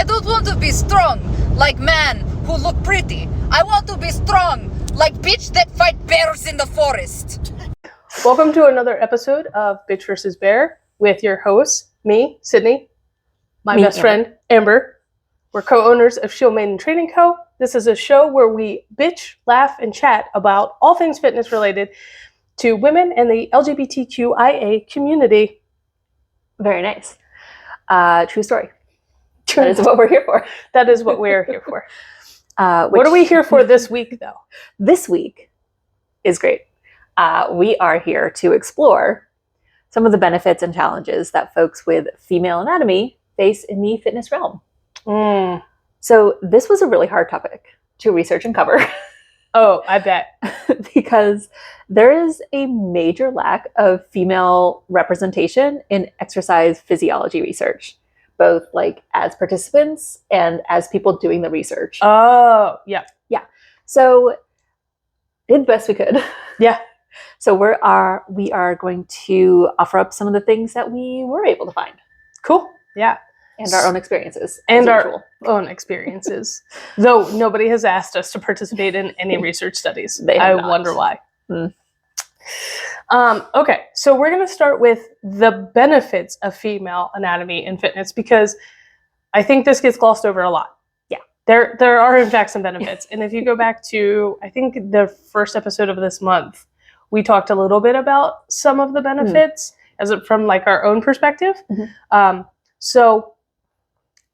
don't want to be strong like man who look pretty. I want to be strong like bitch that fight bears in the forest. Welcome to another episode of Bitch vs. Bear with your hosts, me, Sydney, my best friend, Amber. We're co-owners of Shield Maiden Training Co. This is a show where we bitch, laugh, and chat about all things fitness related to women and the LGBTQIA community. Very nice. True story. That is what we're here for. That is what we're here for. What are we here for this week, though? This week is great. We are here to explore some of the benefits and challenges that folks with female anatomy face in the fitness realm. So this was a really hard topic to research and cover. Oh, I bet. Because there is a major lack of female representation in exercise physiology research, both like as participants and as people doing the research. Oh, yeah. Yeah. So did the best we could. Yeah. So we are going to offer up some of the things that we were able to find. Cool. Yeah. And our own experiences. And our own experiences. Though nobody has asked us to participate in any research studies. I wonder why. Okay, so we're going to start with the benefits of female anatomy in fitness because I think this gets glossed over a lot. Yeah. There are in fact some benefits. And if you go back to, I think the first episode of this month, we talked a little bit about some of the benefits from like our own perspective. So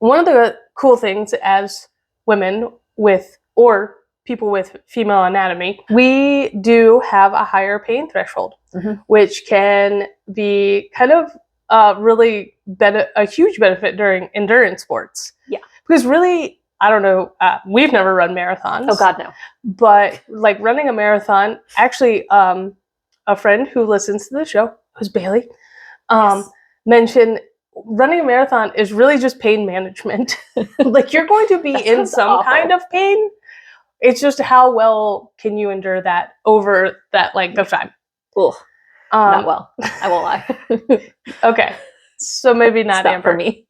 one of the cool things as women or people with female anatomy, we do have a higher pain threshold, which can be kind of really a huge benefit during endurance sports. Yeah. Because really, I don't know, we've never run marathons. Oh God, no. But like running a marathon, actually a friend who listens to the show, who's Bailey, mentioned running a marathon is really just pain management. Like you're going to be in some kind of pain. It's just how well can you endure that over that length of time. Ugh, not well. I won't lie. Okay. So maybe not Amber. For me.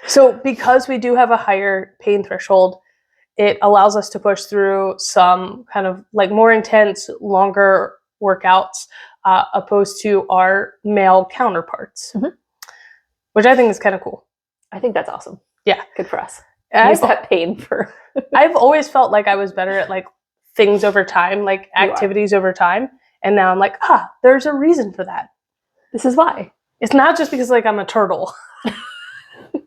So because we do have a higher pain threshold, it allows us to push through some kind of like more intense, longer workouts opposed to our male counterparts, which I think is kind of cool. I think that's awesome. Yeah. Good for us. Use that pain for... I've always felt like I was better at like things over time, like activities over time. And now I'm like, there's a reason for that. This is why. It's not just because like I'm a turtle. And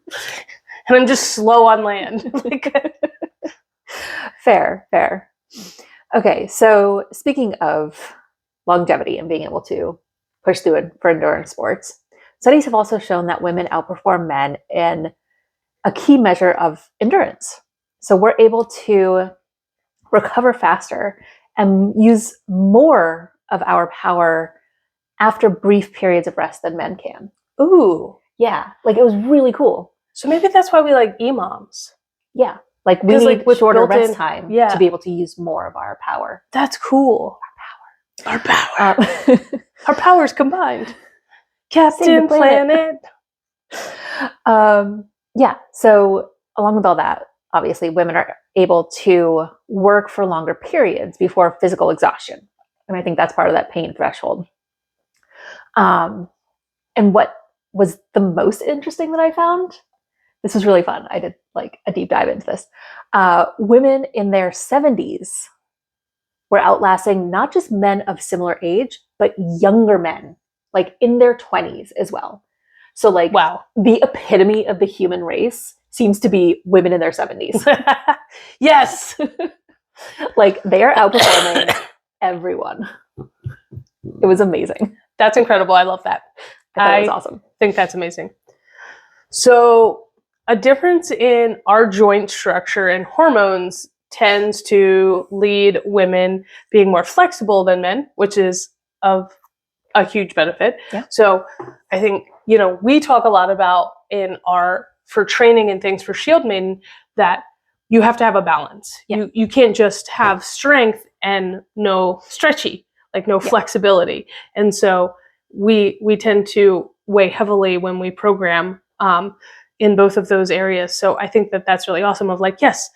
I'm just slow on land. Fair. Okay, so speaking of longevity and being able to push through it for endurance sports, studies have also shown that women outperform men in a key measure of endurance. So we're able to recover faster and use more of our power after brief periods of rest than men can. Ooh. Yeah, like it was really cool. So maybe that's why we like EMOMs. Yeah, like we need with shorter rest time to be able to use more of our power. That's cool. Our power. Our powers combined. Captain Planet. Yeah, so along with all that, obviously women are able to work for longer periods before physical exhaustion. And I think that's part of that pain threshold. And what was the most interesting that I found, this was really fun. I did like a deep dive into this. Women in their 70s were outlasting not just men of similar age, but younger men, like in their 20s as well. So like, wow, the epitome of the human race seems to be women in their 70s. Yes. Like they are outperforming everyone. It was amazing. That's incredible. I love that. I thought it was awesome. I think that's amazing. So a difference in our joint structure and hormones tends to lead women being more flexible than men, which is of a huge benefit. Yeah. So I think, we talk a lot about for training and things for Shield Maiden that you have to have a balance. Yeah. You can't just have strength and no stretchy, like no flexibility. And so we tend to weigh heavily when we program in both of those areas. So I think that that's really awesome of like, yes,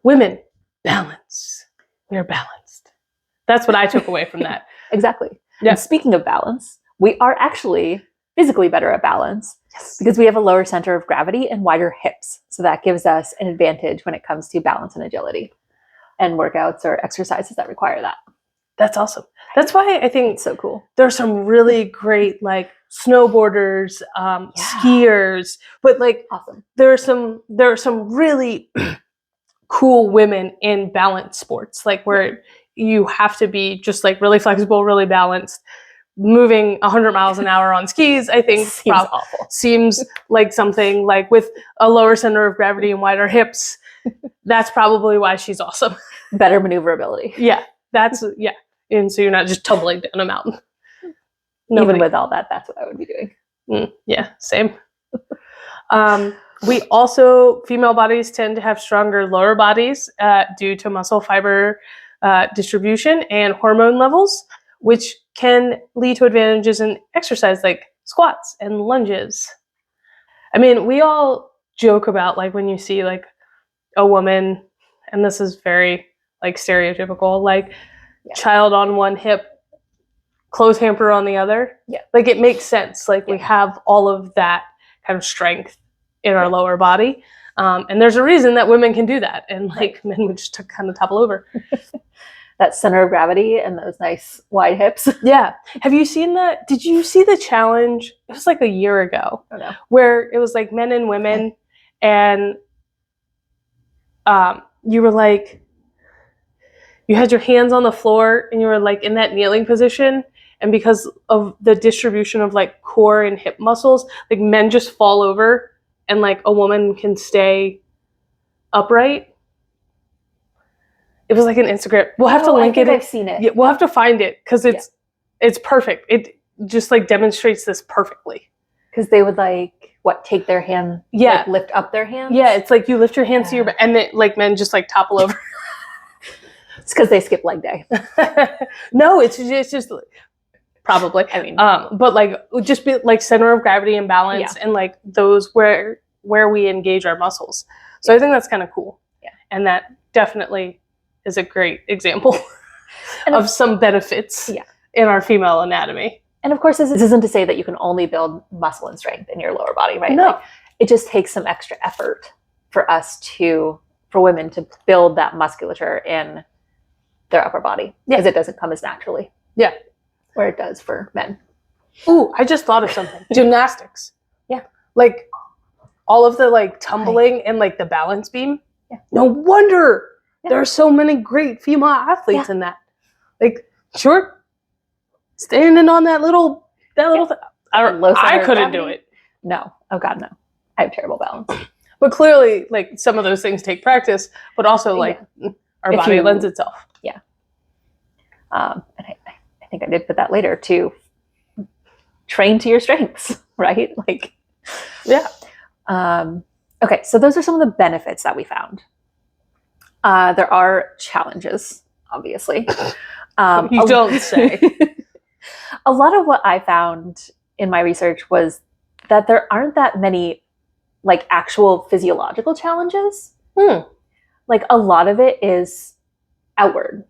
women, balance. We are balanced. That's what I took away from that. Exactly. Yeah. And speaking of balance, we are actually physically better at balance because we have a lower center of gravity and wider hips. So that gives us an advantage when it comes to balance and agility and workouts or exercises that require that. That's awesome. That's why I think It's so cool. there's some really great like snowboarders, skiers, but like Awesome. there are some really cool women in balance sports, like where you have to be just like really flexible, really balanced. Moving 100 miles an hour on skis, I think seems like something like with a lower center of gravity and wider hips. That's probably why she's awesome. Better maneuverability. Yeah, and so you're not just tumbling down a mountain. Even with all that, that's what I would be doing. Yeah, same. We female bodies tend to have stronger lower bodies due to muscle fiber distribution and hormone levels, which can lead to advantages in exercise like squats and lunges. I mean, we all joke about like when you see like a woman, and this is very like stereotypical, like child on one hip, clothes hamper on the other. Yeah. Like it makes sense. Like we have all of that kind of strength in our lower body. And there's a reason that women can do that. And like men would just kind of topple over. That center of gravity and those nice wide hips. Yeah. Have you seen that? Did you see the challenge? It was like a year ago where it was like men and women and you were like, you had your hands on the floor and you were like in that kneeling position. And because of the distribution of like core and hip muscles, like men just fall over and like a woman can stay upright. It was like an Instagram. We'll have to link it. I've seen it. Yeah, we'll have to find it because it's perfect. It just like demonstrates this perfectly. Because they would like take their hand, like, lift up their hands. Yeah, it's like you lift your hands to your back, and then like men just like topple over. It's because they skip leg day. No, it's just probably. I mean, but like just be like center of gravity and balance, and like those where we engage our muscles. So I think that's kind of cool. Yeah, and that definitely is a great example of some benefits in our female anatomy. And of course, this isn't to say that you can only build muscle and strength in your lower body, right? No. Like, it just takes some extra effort for women to build that musculature in their upper body because it doesn't come as naturally. Yeah. Where it does for men. Ooh, I just thought of something. Gymnastics. Yeah. Like all of the like tumbling and like the balance beam. Yeah. No wonder there are so many great female athletes in that. Like, sure, standing on that little thing. I couldn't do it. No. Oh God, no. I have terrible balance. But clearly, like some of those things take practice, but also like our body lends itself. Yeah. And I think I did put that later to train to your strengths, right? Like, yeah. Okay, so those are some of the benefits that we found. There are challenges, obviously. You don't say. A lot of what I found in my research was that there aren't that many like actual physiological challenges. Like a lot of it is outward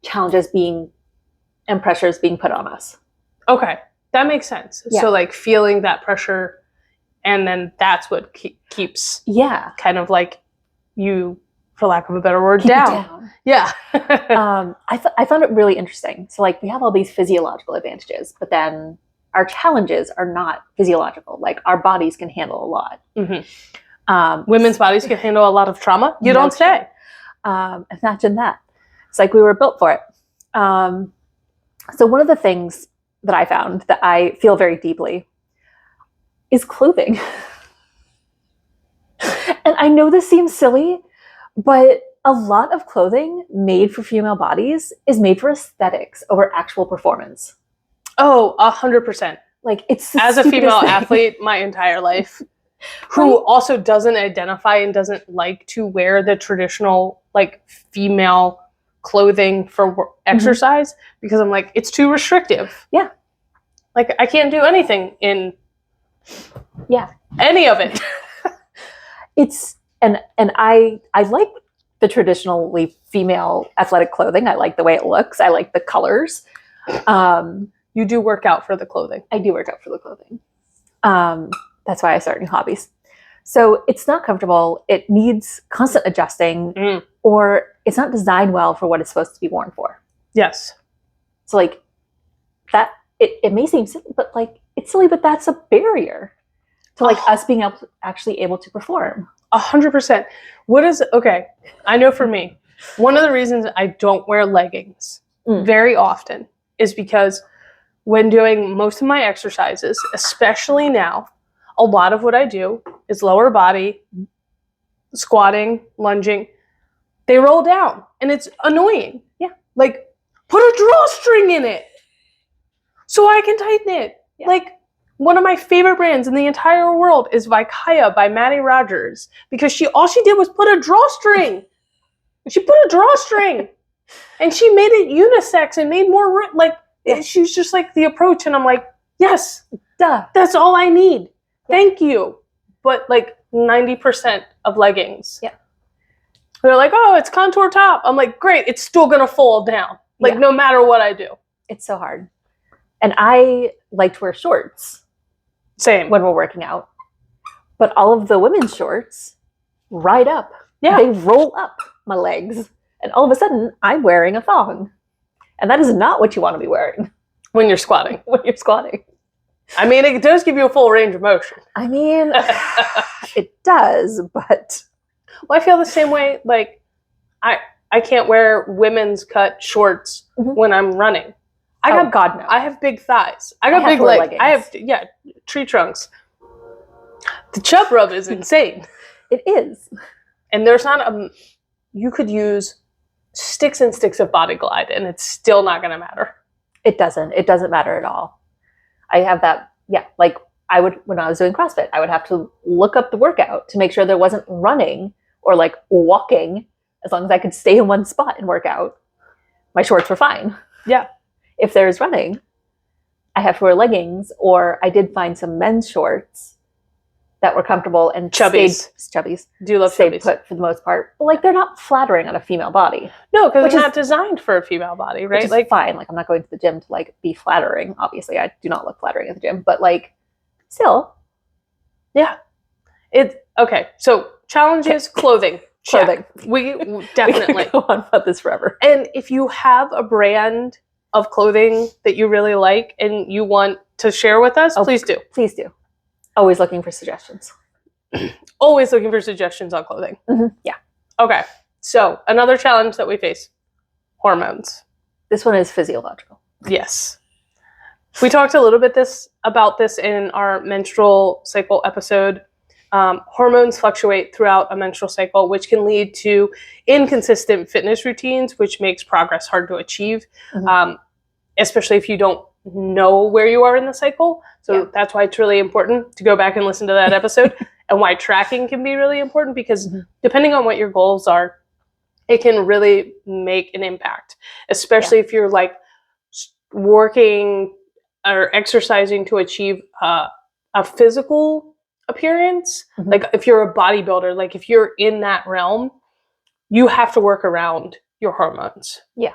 challenges and pressures being put on us. Okay, that makes sense. Yeah. So like feeling that pressure, and then that's what keeps kind of like you, for lack of a better word, down. Yeah. I found it really interesting. So like we have all these physiological advantages, but then our challenges are not physiological. Like our bodies can handle a lot. Mm-hmm. Women's bodies can handle a lot of trauma. You don't say. Imagine that. It's like we were built for it. So one of the things that I found that I feel very deeply is clothing. And I know this seems silly, but a lot of clothing made for female bodies is made for aesthetics over actual performance. Oh, 100%. Like it's as a female athlete my entire life, who also doesn't identify and doesn't like to wear the traditional like female clothing for exercise because I'm like, it's too restrictive. Yeah. Like I can't do anything in any of it. It's and I like the traditionally female athletic clothing. I like the way it looks. I like the colors. You do work out for the clothing. I do work out for the clothing. That's why I start new hobbies. So it's not comfortable. It needs constant adjusting, or it's not designed well for what it's supposed to be worn for. Yes. So like that, it may seem silly, but like it's silly, but that's a barrier to like us being actually able to perform. 100%. Okay, I know for me, one of the reasons I don't wear leggings very often is because when doing most of my exercises, especially now, a lot of what I do is lower body, squatting, lunging. They roll down, and it's annoying. Yeah. Like, put a drawstring in it so I can tighten it. Yeah. Like, one of my favorite brands in the entire world is Vicaya by Maddie Rogers, because all she did was put a drawstring. She put a drawstring, and she made it unisex and made more she's just like the approach, and I'm like, yes, duh, that's all I need. Yeah. Thank you. But like 90% of leggings, they're like, oh, it's contour top. I'm like, great, it's still gonna fall down. Like no matter what I do. It's so hard. And I like to wear shorts. Same. When we're working out. But all of the women's shorts ride up. Yeah. They roll up my legs. And all of a sudden, I'm wearing a thong. And that is not what you want to be wearing. When you're squatting. I mean, it does give you a full range of motion. I mean, it does, but... Well, I feel the same way. Like, I can't wear women's cut shorts when I'm running. God, no. I have big thighs. I got big legs. I have, tree trunks. The chub rub is insane. It is. And there's not you could use sticks and sticks of Body Glide, and it's still not going to matter. It doesn't matter at all. I have that, like when I was doing CrossFit, I would have to look up the workout to make sure there wasn't running or like walking. As long as I could stay in one spot and work out, my shorts were fine. Yeah. If there's running, I have to wear leggings, or I did find some men's shorts that were comfortable and chubbies. Do you love stayed chubbies? Put for the most part. But like they're not flattering on a female body. No, because it's not designed for a female body, right? Which is like fine. Like I'm not going to the gym to like be flattering. Obviously, I do not look flattering at the gym, but like still. Yeah. Okay. So challenges, clothing. Clothing. We definitely we could go on about this forever. And if you have a brand of clothing that you really like and you want to share with us, please do. Please do. Always looking for suggestions. Always looking for suggestions on clothing. Yeah. Okay. So another challenge that we face, hormones. This one is physiological. Yes. We talked a little bit about this in our menstrual cycle episode. Hormones fluctuate throughout a menstrual cycle, which can lead to inconsistent fitness routines, which makes progress hard to achieve, especially if you don't know where you are in the cycle. So that's why it's really important to go back and listen to that episode, and why tracking can be really important, because depending on what your goals are, it can really make an impact, especially if you're like working or exercising to achieve a physical appearance. Like if you're a bodybuilder, like if you're in that realm, you have to work around your hormones. Yeah.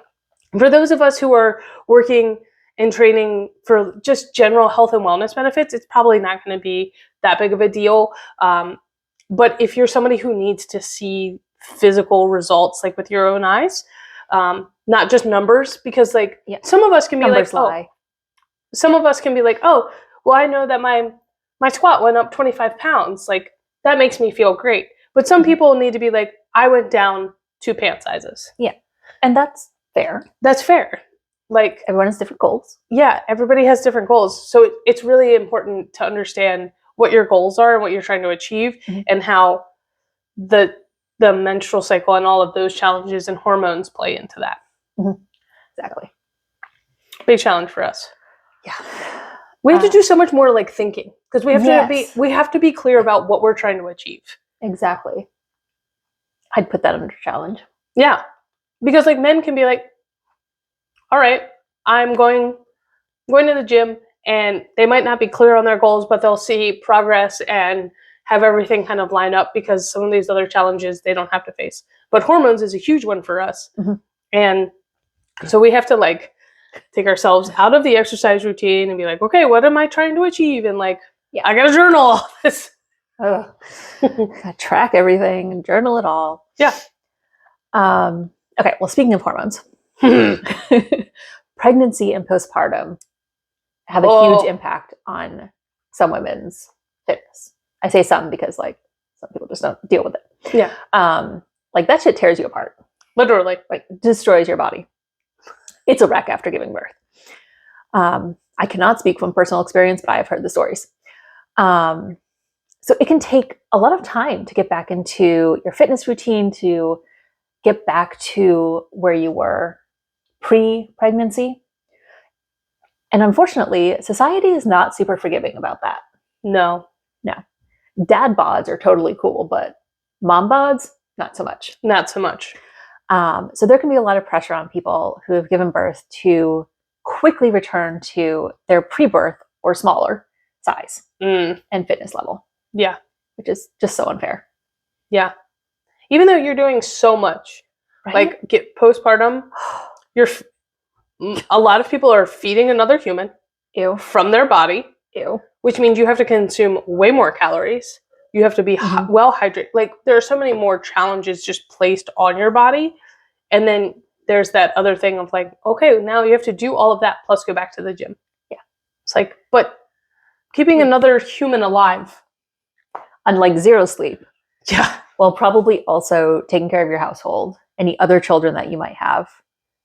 For those of us who are working and training for just general health and wellness benefits, it's probably not going to be that big of a deal. But if you're somebody who needs to see physical results, like with your own eyes, not just numbers, because like some of us can be numbers like, some of us can be like, oh, well, I know that my squat went up 25 pounds. Like, that makes me feel great. But some people need to be like, I went down 2 pant sizes. Yeah. And that's fair. That's fair. Like, everyone has different goals. Yeah, everybody has different goals. So it's really important to understand what your goals are and what you're trying to achieve, and how the menstrual cycle and all of those challenges and hormones play into that. Exactly. Big challenge for us. Yeah. We have to do so much more like thinking, because we have to be clear about what we're trying to achieve. Exactly. I'd put that under challenge. Yeah. Because like men can be like, all right, I'm going to the gym, and they might not be clear on their goals, but they'll see progress and have everything kind of line up because some of these other challenges they don't have to face. But hormones is a huge one for us. Mm-hmm. And so we have to like take ourselves out of the exercise routine and be like, okay, what am I trying to achieve? And like, I got to journal all this. Gotta track everything and journal it all. Yeah. Okay, well, speaking of hormones, pregnancy and postpartum have a huge impact on some women's fitness. I say some because like some people just don't deal with it. Yeah. Like that shit tears you apart. Literally. Like destroys your body. It's a wreck after giving birth. I cannot speak from personal experience, but I have heard the stories. So it can take a lot of time to get back into your fitness routine, to get back to where you were pre-pregnancy. And unfortunately, society is not super forgiving about that. No. Dad bods are totally cool, but mom bods, not so much. Not so much. So there can be a lot of pressure on people who have given birth to quickly return to their pre-birth or smaller size and fitness level. Yeah. Which is just so unfair. Yeah. Even though you're doing so much, right? Like get postpartum, a lot of people are feeding another human from their body, which means you have to consume way more calories. You have to be well hydrated. Like there are so many more challenges just placed on your body. And then there's that other thing of like, okay, now you have to do all of that plus go back to the gym. Yeah. It's like, but keeping another human alive. Unlike zero sleep. Yeah. Well, probably also taking care of your household, any other children that you might have.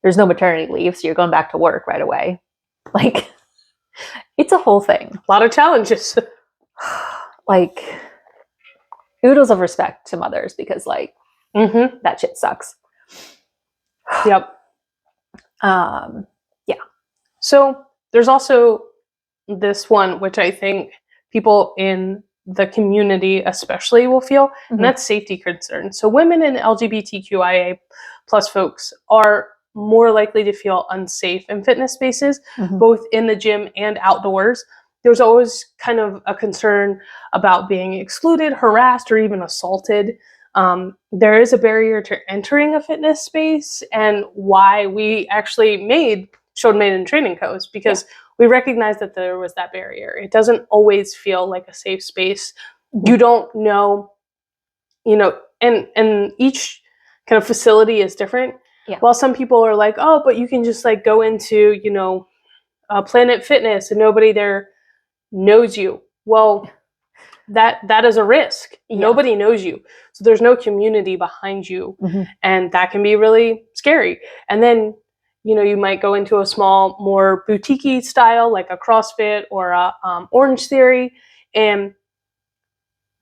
There's no maternity leave, so you're going back to work right away. Like, it's a whole thing. A lot of challenges. Like, oodles of respect to mothers because, like, that shit sucks. Yep. Yeah. So there's also this one, which I think people in the community especially will feel, and that's safety concerns. So women and LGBTQIA plus folks are more likely to feel unsafe in fitness spaces, both in the gym and outdoors. There's always kind of a concern about being excluded, harassed, or even assaulted. There is a barrier to entering a fitness space, and why we actually showed Made in Training Codes, because we recognized that there was that barrier. It doesn't always feel like a safe space. You don't know, and each kind of facility is different. Yeah. While some people are like, oh, but you can just like go into, Planet Fitness and nobody there knows you. Well, that is a risk. Yeah. Nobody knows you. So there's no community behind you. And that can be really scary. And then, you might go into a small, more boutique-y style, like a CrossFit or a Orange Theory, and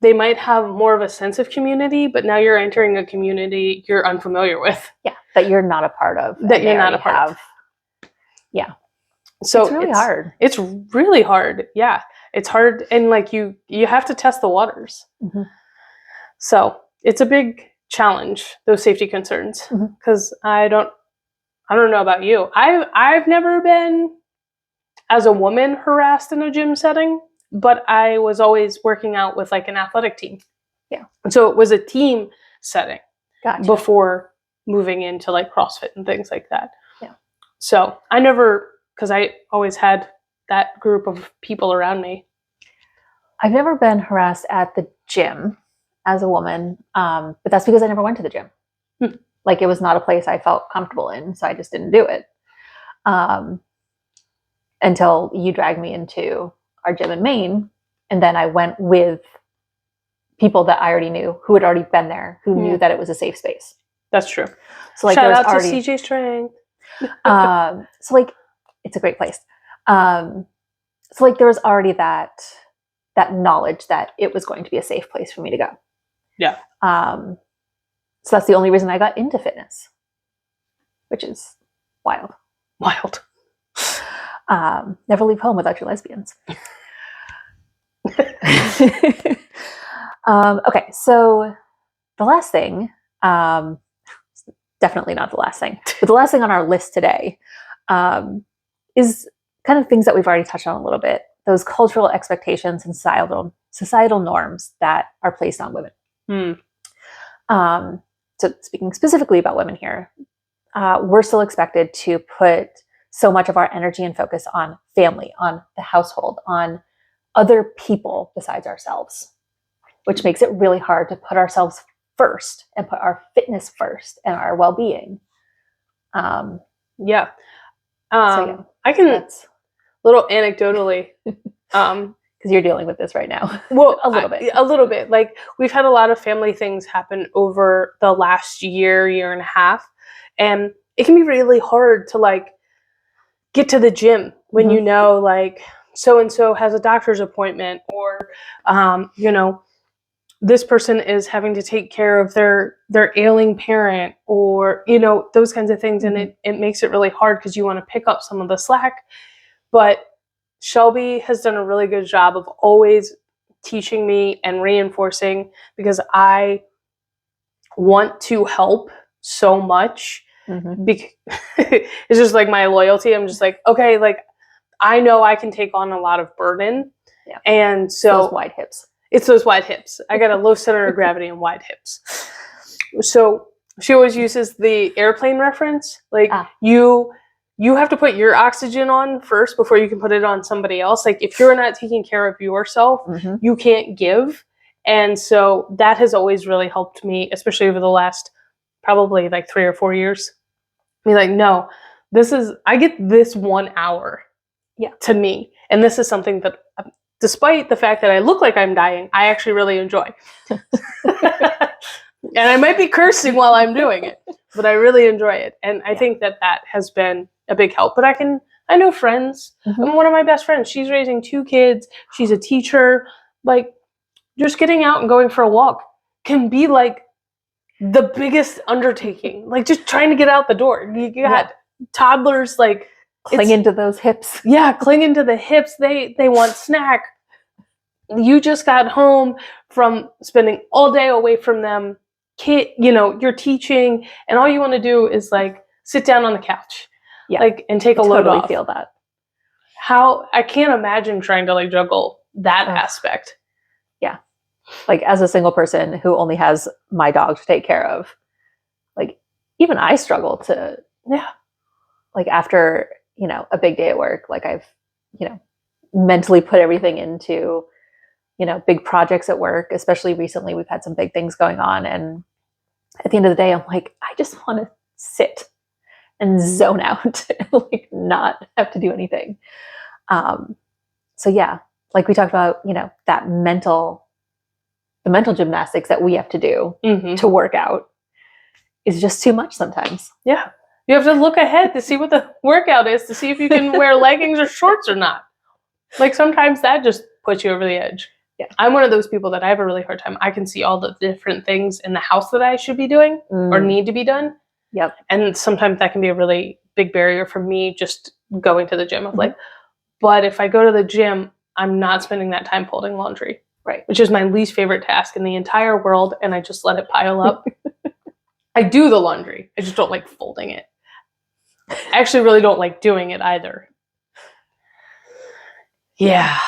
they might have more of a sense of community, but now you're entering a community you're unfamiliar with. Yeah, that you're not a part of. That you're not a part of. Yeah. So it's really hard. It's really hard. Yeah. It's hard. And like you have to test the waters. So it's a big challenge, those safety concerns. Because I don't know about you. I've never been, as a woman, harassed in a gym setting, but I was always working out with like an athletic team. Yeah. And so it was a team setting before moving into like CrossFit and things like that. Yeah. So because I always had that group of people around me. I've never been harassed at the gym as a woman, but that's because I never went to the gym. Like it was not a place I felt comfortable in, so I just didn't do it. Until you dragged me into our gym in Maine, and then I went with people that I already knew, who had already been there, who knew that it was a safe space. That's true. So like, shout out to CJ Strength. So like, it's a great place. So like, there was already that knowledge that it was going to be a safe place for me to go. Yeah. So that's the only reason I got into fitness, which is wild. Wild. Never leave home without your lesbians. Okay, so the last thing, definitely not the last thing, but the last thing on our list today is kind of things that we've already touched on a little bit, those cultural expectations and societal norms that are placed on women. So speaking specifically about women here, we're still expected to put so much of our energy and focus on family, on the household, on other people besides ourselves, which makes it really hard to put ourselves first and put our fitness first and our well-being. I can, that's little anecdotally, because you're dealing with this right now. well, A little bit. A little bit. Like, we've had a lot of family things happen over the last year and a half, and it can be really hard to like get to the gym when you know, like, so and so has a doctor's appointment, or this person is having to take care of their ailing parent, or those kinds of things, and it makes it really hard because you want to pick up some of the slack. But Shelby has done a really good job of always teaching me and reinforcing, because I want to help so much. It's just like my loyalty. I'm just like, okay, like, I know I can take on a lot of burden. Yeah. And so those wide hips. It's those wide hips. I got a low center of gravity and wide hips. So she always uses the airplane reference. Like, you have to put your oxygen on first before you can put it on somebody else. Like, if you're not taking care of yourself, you can't give. And so that has always really helped me, especially over the last probably like 3 or 4 years. Be like, no, I get this 1 hour to me. And this is something that, despite the fact that I look like I'm dying, I actually really enjoy. And I might be cursing while I'm doing it, but I really enjoy it. And I think that has been a big help. But I know friends. I mean, one of my best friends, she's raising 2 kids. She's a teacher. Like, just getting out and going for a walk can be like the biggest undertaking. Like, just trying to get out the door. You got toddlers, like, clinging to those hips. Yeah, clinging to the hips. They want snack. You just got home from spending all day away from them. You're teaching, and all you want to do is like sit down on the couch, and take a load off. Feel that. How I can't imagine trying to like juggle that aspect. Yeah, like, as a single person who only has my dog to take care of, like, even I struggle to like, after a big day at work, like, I've mentally put everything into big projects at work. Especially recently, we've had some big things going on, and at the end of the day, I'm like, I just want to sit and zone out and like not have to do anything. So yeah, like we talked about, that the mental gymnastics that we have to do to work out is just too much sometimes. Yeah. You have to look ahead to see what the workout is, to see if you can wear leggings or shorts or not. Like, sometimes that just puts you over the edge. Yeah. I'm one of those people that I have a really hard time. I can see all the different things in the house that I should be doing or need to be done. Yep. And sometimes that can be a really big barrier for me, just going to the gym. I'm like, but if I go to the gym, I'm not spending that time folding laundry. Right. Which is my least favorite task in the entire world. And I just let it pile up. I do the laundry. I just don't like folding it. I actually really don't like doing it either. Yeah.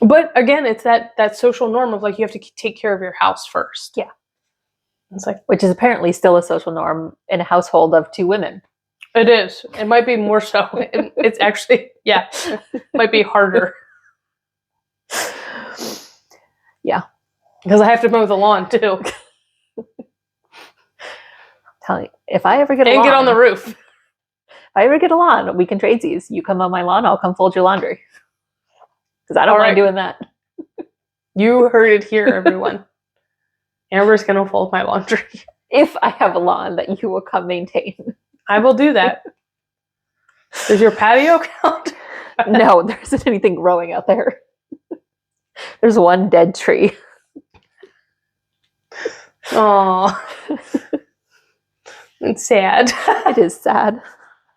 But again, it's that social norm of like, you have to take care of your house first. Yeah. It's like, which is apparently still a social norm in a household of 2 women. It is. It might be more so. It's actually, might be harder. Yeah. Because I have to mow the lawn too. Tell you, if I ever get a lawn. And get on the roof. If I ever get a lawn, we can trade these. You come on my lawn, I'll come fold your laundry. Because I don't mind doing that. You heard it here, everyone. Amber's going to fold my laundry. If I have a lawn that you will come maintain. I will do that. Does your patio count? No, there isn't anything growing out there. There's one dead tree. Oh, it's sad. It is sad.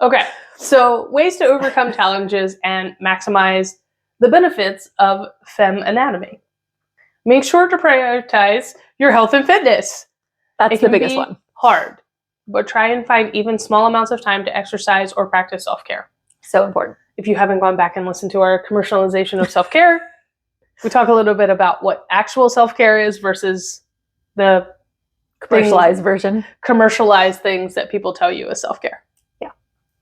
Okay, so ways to overcome challenges and maximize the benefits of Femme anatomy. Make sure to prioritize your health and fitness. That's the biggest one. Hard, but try and find even small amounts of time to exercise or practice self-care. So important. if you haven't gone back and listened to our commercialization of self-care, we talk a little bit about what actual self-care is versus the commercialized things that people tell you is self-care. Yeah.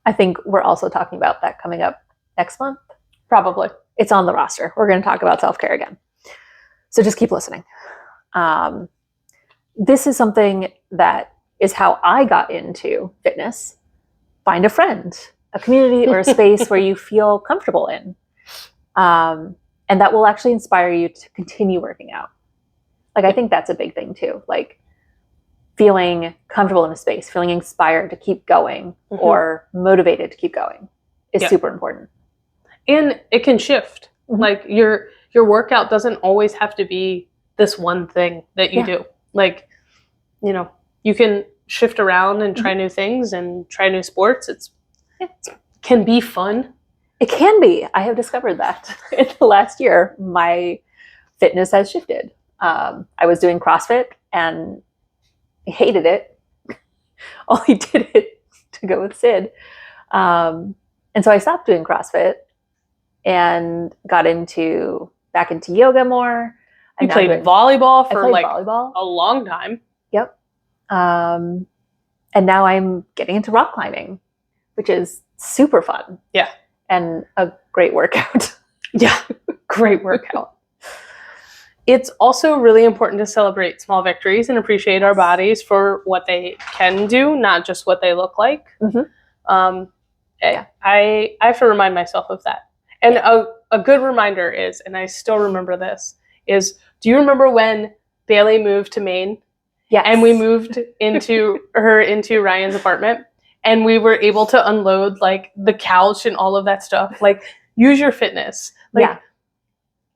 I think we're also talking about that coming up next month. Probably. It's on the roster. We're going to talk about self-care again. So just keep listening. This is something that is how I got into fitness. Find a friend, a community or a space where you feel comfortable in. And that will actually inspire you to continue working out. Like, I think that's a big thing too. Like, feeling comfortable in a space, feeling inspired to keep going or motivated to keep going is super important. And it can shift. Like, your workout doesn't always have to be this one thing that you do. Like, you know, you can shift around and try new things and try new sports. It can be fun. It can be. I have discovered that in the last year, my fitness has shifted. I was doing CrossFit and I hated it. Only did it to go with Sid. And so I stopped doing CrossFit and got back into yoga more. You played volleyball for volleyball. A long time. Yep. And now I'm getting into rock climbing, which is super fun. Yeah. And a great workout. Yeah, great workout. It's also really important to celebrate small victories and appreciate our bodies for what they can do, not just what they look like. I have to remind myself of that. And a good reminder is, and I still remember this, is do you remember when Bailey moved to Maine? Yes. And we moved into Ryan's apartment? And we were able to unload like the couch and all of that stuff. Like, use your fitness. Like,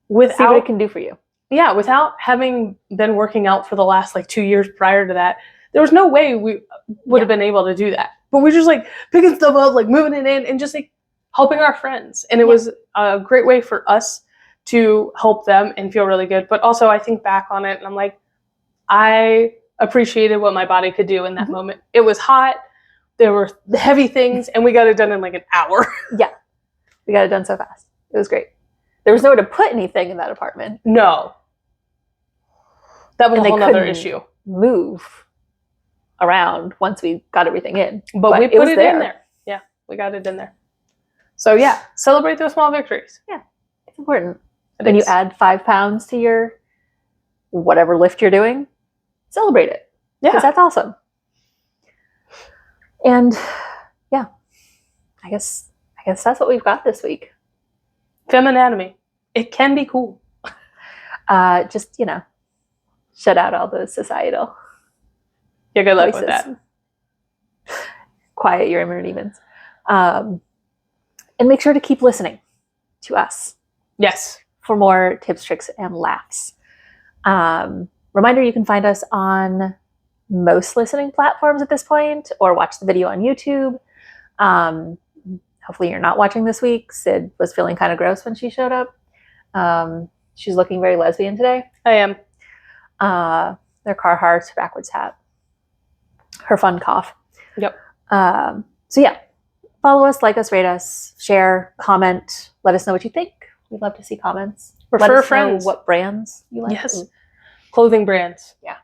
see what it can do for you. Yeah, without having been working out for the last like 2 years prior to that, there was no way we would have been able to do that. But we're just like picking stuff up, like moving it in, and just like helping our friends. And it was a great way for us to help them and feel really good. But also, I think back on it and I'm like, I appreciated what my body could do in that moment. It was hot. There were heavy things, and we got it done in like an hour. Yeah. We got it done so fast. It was great. There was nowhere to put anything in that apartment. No. That was a whole other issue. Move around once we got everything in. But we put it in there. Yeah, we got it in there. So yeah, celebrate those small victories. Yeah, it's important. Then you add 5 pounds to your whatever lift you're doing, celebrate it. Yeah. Because that's awesome. And yeah, I guess that's what we've got this week. Femme anatomy. It can be cool. Just, shut out all those societal. Yeah, good luck with that. Quiet your inner demons. And make sure to keep listening to us. Yes. For more tips, tricks, and laughs. Reminder, you can find us on most listening platforms at this point, or watch the video on YouTube. Hopefully you're not watching this week. Sid was feeling kind of gross when she showed up. She's looking very lesbian today. I am. Their Carhartt backwards hat. Her fun cough. Yep. So yeah, follow us, like us, rate us, share, comment. Let us know what you think. We'd love to see comments. Refer friends. Know what brands you like. Yes. Clothing brands. Yeah.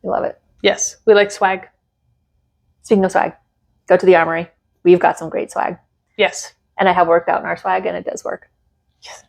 We love it. Yes. We like swag. Speaking of swag, go to the Armory. We've got some great swag. Yes. And I have worked out in our swag, and it does work. Yes.